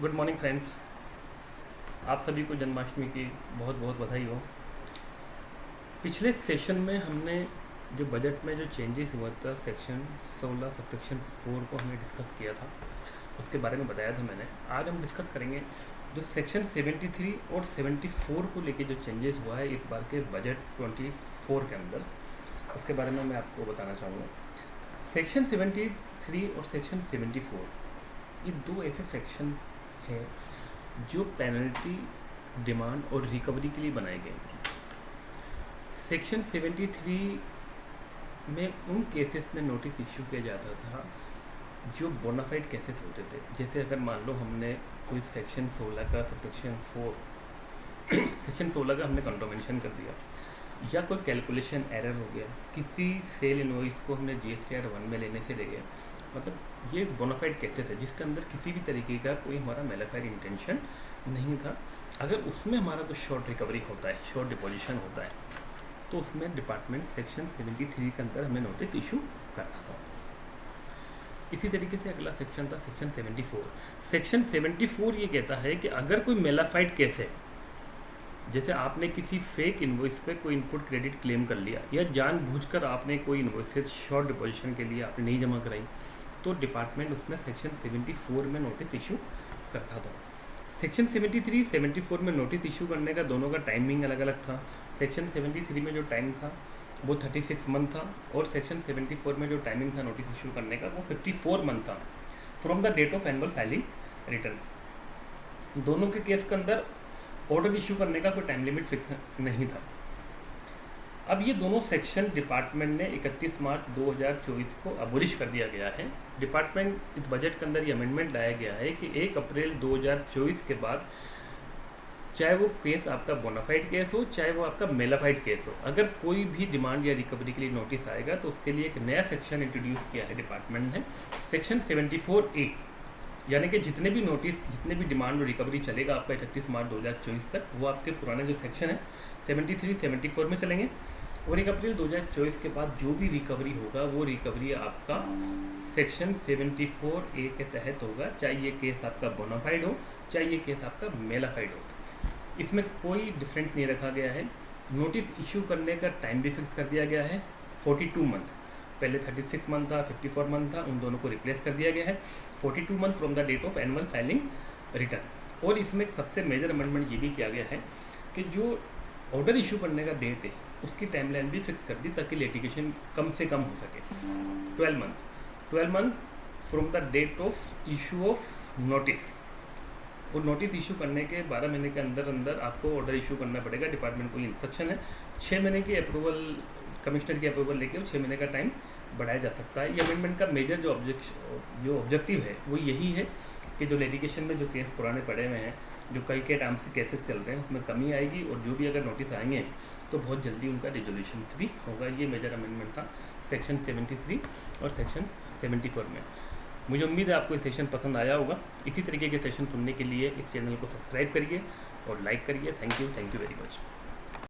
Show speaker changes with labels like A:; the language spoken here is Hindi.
A: Good morning friends. आप सभी को जन्माष्टमी की बहुत बहुत बधाई हो। पिछले सेशन में हमने जो बजट में जो चेंजेस हुआ था सेक्शन 16 सब सेक्शन 4 को हमने डिस्कस किया था, उसके बारे में बताया था मैंने। आज हम डिस्कस करेंगे जो सेक्शन 73 और 74 को लेके जो चेंजेस हुआ है इस बार के बजट 24 के अंदर, उसके बारे में मैं आपको बताना चाहूँगा। सेक्शन 73 और सेक्शन 74 ये दो ऐसे सेक्शन हैं जो पेनल्टी डिमांड और रिकवरी के लिए बनाए गए हैं। सेक्शन 73 में उन केसेस में नोटिस इश्यू किया जाता था जो बोनाफाइड केसेस होते थे। जैसे अगर मान लो हमने कोई सेक्शन 16 का सेक्शन 4 सेक्शन 16 का हमने कंट्रोवेंशन कर दिया, या कोई कैलकुलेशन एरर हो गया, किसी सेल इनवॉइस को हमने GSTR 1 में लेने से ले गए, मतलब ये बोनाफाइड केसेस है जिसके अंदर किसी भी तरीके का कोई हमारा मेलाफाइड इंटेंशन नहीं था। अगर उसमें हमारा कुछ शॉर्ट रिकवरी होता है, शॉर्ट डिपोजिशन होता है, तो उसमें डिपार्टमेंट सेक्शन 73 के अंदर हमें नोटिस इशू करता था। इसी तरीके से अगला सेक्शन था सेक्शन 74। सेक्शन 74 ये कहता है कि अगर कोई मेलाफाइड केस है, जैसे आपने किसी फेक इन्वॉइस पे कोई इनपुट क्रेडिट क्लेम कर लिया, या जानबूझकर आपने कोई इन्वॉइसेज शॉर्ट डिपोजिशन के लिए आपने नहीं जमा कराई, तो डिपार्टमेंट उसमें सेक्शन 74 में नोटिस इशू करता था। सेक्शन 73, 74 में नोटिस इशू करने का दोनों का टाइमिंग अलग अलग था। सेक्शन 73 में जो टाइम था वो 36 मंथ था, और सेक्शन 74 में जो टाइमिंग था नोटिस इशू करने का वो 54 मंथ था from the date of annual filing return. दोनों के केस के अंदर ऑर्डर इशू करने का कोई टाइम लिमिट फिक्स नहीं था। अब ये दोनों सेक्शन डिपार्टमेंट ने 31 मार्च 2024 को अबोलिश कर दिया गया है। डिपार्टमेंट इस बजट के अंदर ये अमेंडमेंट लाया गया है कि 1 अप्रैल 2024 के बाद चाहे वो केस आपका बोनाफाइड केस हो, चाहे वो आपका मेलाफाइड केस हो, अगर कोई भी डिमांड या रिकवरी के लिए नोटिस आएगा तो उसके लिए एक नया सेक्शन इंट्रोड्यूस किया है डिपार्टमेंट ने, सेक्शन 74A। यानी कि जितने भी नोटिस, जितने भी डिमांड और रिकवरी चलेगा आपका 31 मार्च 2024 तक, वो आपके पुराने जो सेक्शन है 73, 74 में चलेंगे। और 1 अप्रैल 2024 के बाद जो भी रिकवरी होगा वो रिकवरी आपका सेक्शन 74A के तहत होगा, चाहे ये केस आपका बोनाफाइड हो, चाहे ये केस आपका मेलाफाइड हो। इसमें कोई डिफरेंट नहीं रखा गया है। नोटिस इशू करने का टाइम भी फिक्स कर दिया गया है 42 मंथ। पहले 36 मंथ था, 54 मंथ था, उन दोनों को रिप्लेस कर दिया गया है 42 month from the date of annual filing return. और इसमें सबसे मेजर अमेंडमेंट ये भी किया गया है कि जो ऑर्डर इशू करने का डेट है उसकी टाइमलाइन भी फिक्स कर दी ताकि लिटिगेशन कम से कम हो सके। 12 month from the date of issue of notice. और नोटिस इशू करने के 12 महीने के अंदर अंदर आपको ऑर्डर इशू करना पड़ेगा। डिपार्टमेंट को इंस्ट्रक्शन है 6 महीने की अप्रूवल, कमिश्नर की अप्रूवल लेके 6 महीने का टाइम बढ़ाया जा सकता है। ये अमेंडमेंट का मेजर जो ऑब्जेक्टिव है वो यही है कि जो लिटिगेशन में जो केस पुराने पड़े हुए हैं, जो कई के टाइम से केसेस चल रहे हैं, उसमें कमी आएगी, और जो भी अगर नोटिस आएंगे तो बहुत जल्दी उनका रिजोल्यूशन भी होगा। ये मेजर अमेंडमेंट था सेक्शन 73 और सेक्शन 74 में। मुझे उम्मीद है आपको ये सेशन पसंद आया होगा। इसी तरीके के सेशन सुनने के लिए इस चैनल को सब्सक्राइब करिए और लाइक करिए। Thank you very much.